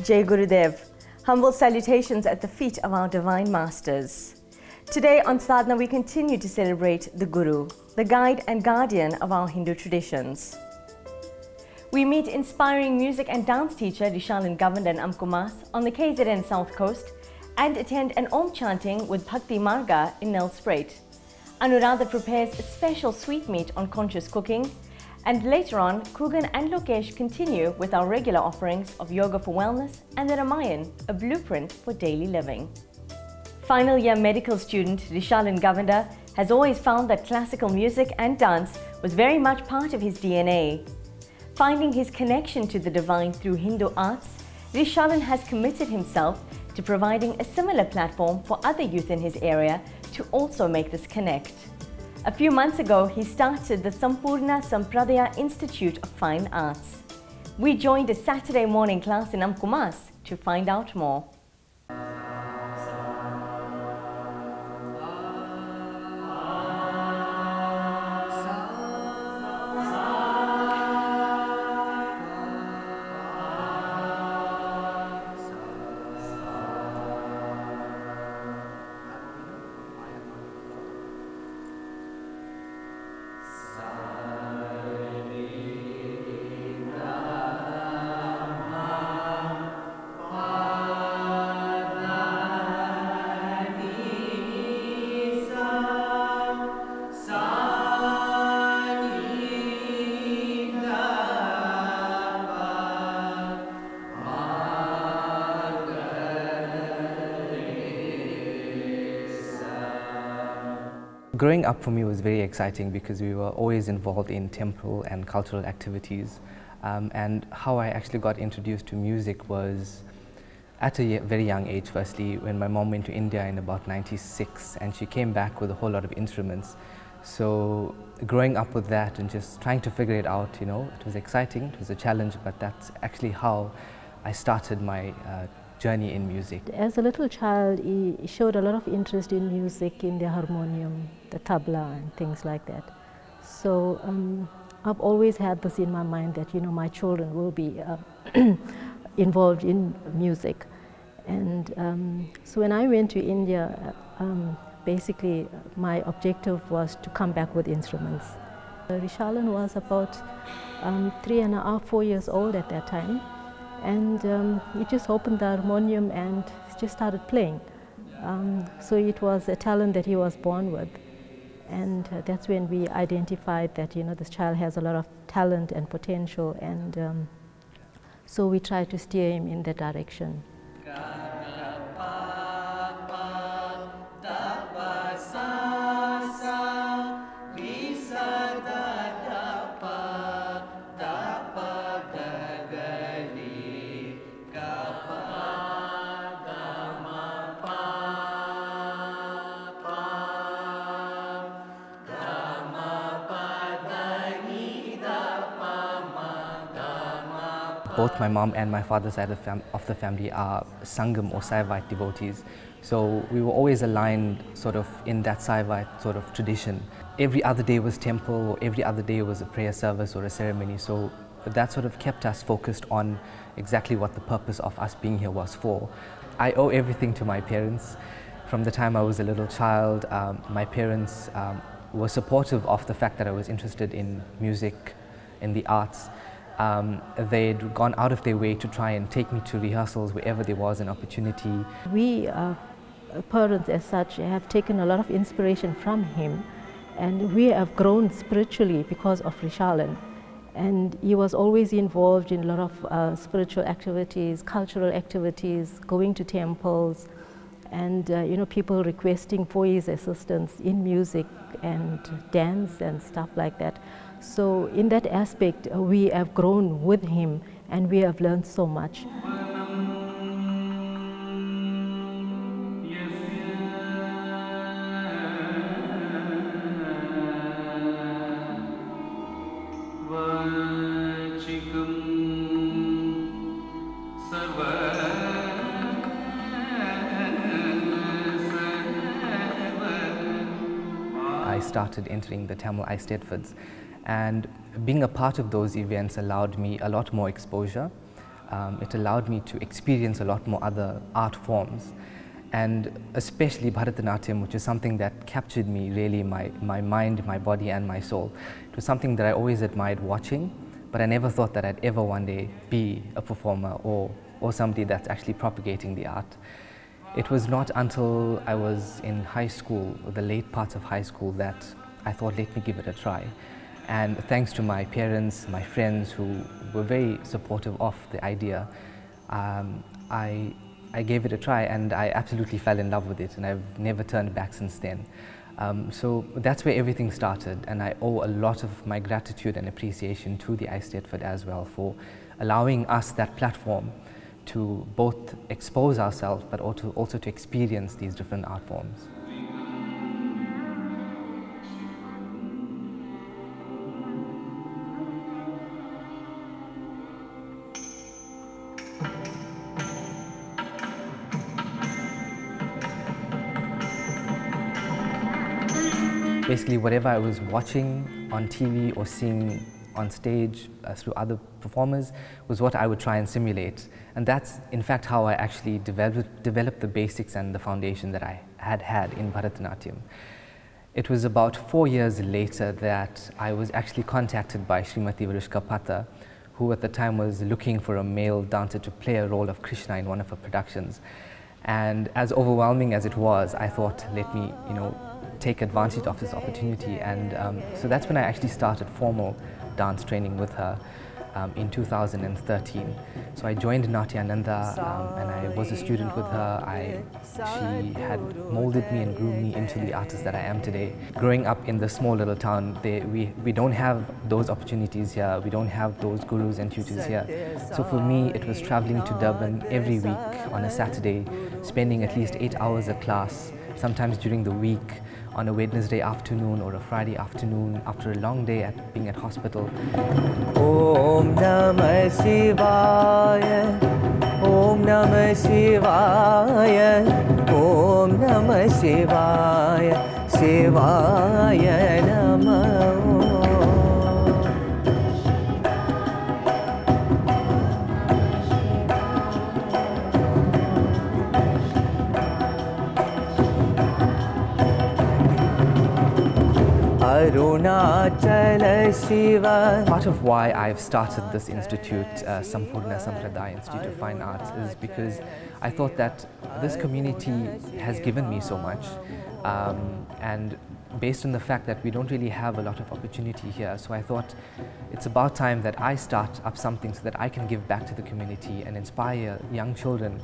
Jai Gurudev. Humble salutations at the feet of our divine masters. Today on Sadhana we continue to celebrate the Guru, the guide and guardian of our Hindu traditions. We meet inspiring music and dance teacher Rishalan Govender and Amkumas on the KZN South Coast and attend an Om chanting with Bhakti Marga in Nelspruit. Anuradha prepares a special sweetmeat on conscious cooking, and later on, Kugan and Lokesh continue with our regular offerings of Yoga for Wellness and the Ramayan, a blueprint for daily living. Final year medical student Rishalan Govender has always found that classical music and dance was very much part of his DNA. Finding his connection to the divine through Hindu arts, Rishalan has committed himself to providing a similar platform for other youth in his area to also make this connect. A few months ago, he started the Sampurna Sampradaya Institute of Fine Arts. We joined a Saturday morning class in Amkumas to find out more. Growing up for me was very exciting because we were always involved in temple and cultural activities, and how I actually got introduced to music was at a very young age. Firstly, when my mom went to India in about '96 and she came back with a whole lot of instruments. So growing up with that and just trying to figure it out, you know, it was exciting, it was a challenge, but that's actually how I started my journey in music. As a little child, he showed a lot of interest in music, in the harmonium, the tabla and things like that. So I've always had this in my mind that, you know, my children will be involved in music. And so when I went to India, basically my objective was to come back with instruments. Rishalan was about 3.5, 4 years old at that time. And he just opened the harmonium and just started playing. So it was a talent that he was born with. And that's when we identified that, you know, this child has a lot of talent and potential, and so we tried to steer him in that direction. Both my mom and my father's side of the family are Sangam or Saivite devotees. So we were always aligned sort of in that Saivite sort of tradition. Every other day was temple, or every other day was a prayer service or a ceremony. So that sort of kept us focused on exactly what the purpose of us being here was for. I owe everything to my parents. From the time I was a little child, my parents were supportive of the fact that I was interested in music, in the arts. They'd gone out of their way to try and take me to rehearsals wherever there was an opportunity. We parents as such have taken a lot of inspiration from him, and we have grown spiritually because of Rishalan. And he was always involved in a lot of spiritual activities, cultural activities, going to temples, and you know, people requesting for his assistance in music and dance and stuff like that. So in that aspect, we have grown with him and we have learned so much. I started entering the Tamil Eisteddfods, and being a part of those events allowed me a lot more exposure. it allowed me to experience a lot more other art forms, and especially Bharatanatyam, which is something that captured me really, my mind, my body and my soul. It was something that I always admired watching, but I never thought that I'd ever one day be a performer or somebody that's actually propagating the art. It was not until I was in high school, or the late parts of high school, that I thought, let me give it a try. And thanks to my parents, my friends who were very supportive of the idea, I gave it a try and I absolutely fell in love with it, and I've never turned back since then. So that's where everything started, and I owe a lot of my gratitude and appreciation to the Eisteddfod as well for allowing us that platform to both expose ourselves but also to experience these different art forms. Basically, whatever I was watching on TV or seeing on stage through other performers was what I would try and simulate. And that's in fact how I actually developed the basics and the foundation that I had in Bharatanatyam. It was about 4 years later that I was actually contacted by Srimati Varushka Pata, who at the time was looking for a male dancer to play a role of Krishna in one of her productions. And as overwhelming as it was, I thought, let me, take advantage of this opportunity, and so that's when I actually started formal dance training with her in 2013. So I joined Natyananda and I was a student with her. She had molded me and groomed me into the artist that I am today. Growing up in the small little town, we don't have those opportunities here, we don't have those gurus and tutors here. So for me, it was traveling to Durban every week on a Saturday, spending at least 8 hours at class, sometimes during the week, on a Wednesday afternoon or a Friday afternoon after a long day at being at hospital. Om Namah Shivaya, Om Namah Shivaya, Om Namah Shivaya, Shivaya Namah. Part of why I've started this institute, Sampurna Sampradaya Institute of Fine Arts, is because I thought that this community has given me so much, and based on the fact that we don't really have a lot of opportunity here, so I thought it's about time that I start up something so that I can give back to the community and inspire young children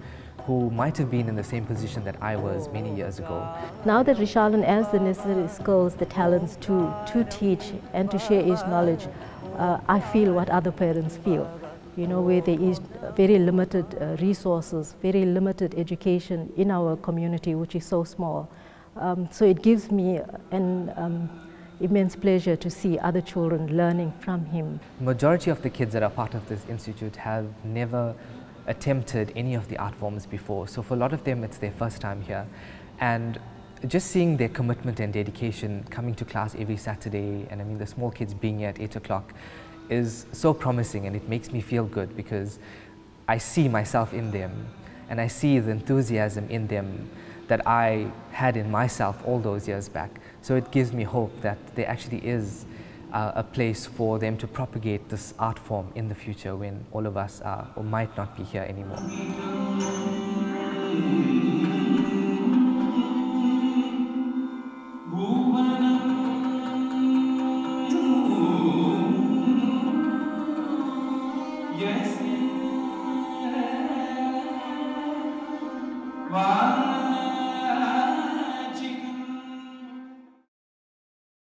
who might have been in the same position that I was many years ago. Now that Rishalan has the necessary skills, the talents to teach and to share his knowledge, I feel what other parents feel. Where there is very limited resources, very limited education in our community, which is so small. So it gives me an immense pleasure to see other children learning from him. Majority of the kids that are part of this institute have never attempted any of the art forms before, so for a lot of them it's their first time here, and just seeing their commitment and dedication coming to class every Saturday, and I mean the small kids being here at 8 o'clock, is so promising, and it makes me feel good because I see myself in them and I see the enthusiasm in them that I had in myself all those years back. So it gives me hope that there actually is a place for them to propagate this art form in the future when all of us are or might not be here anymore.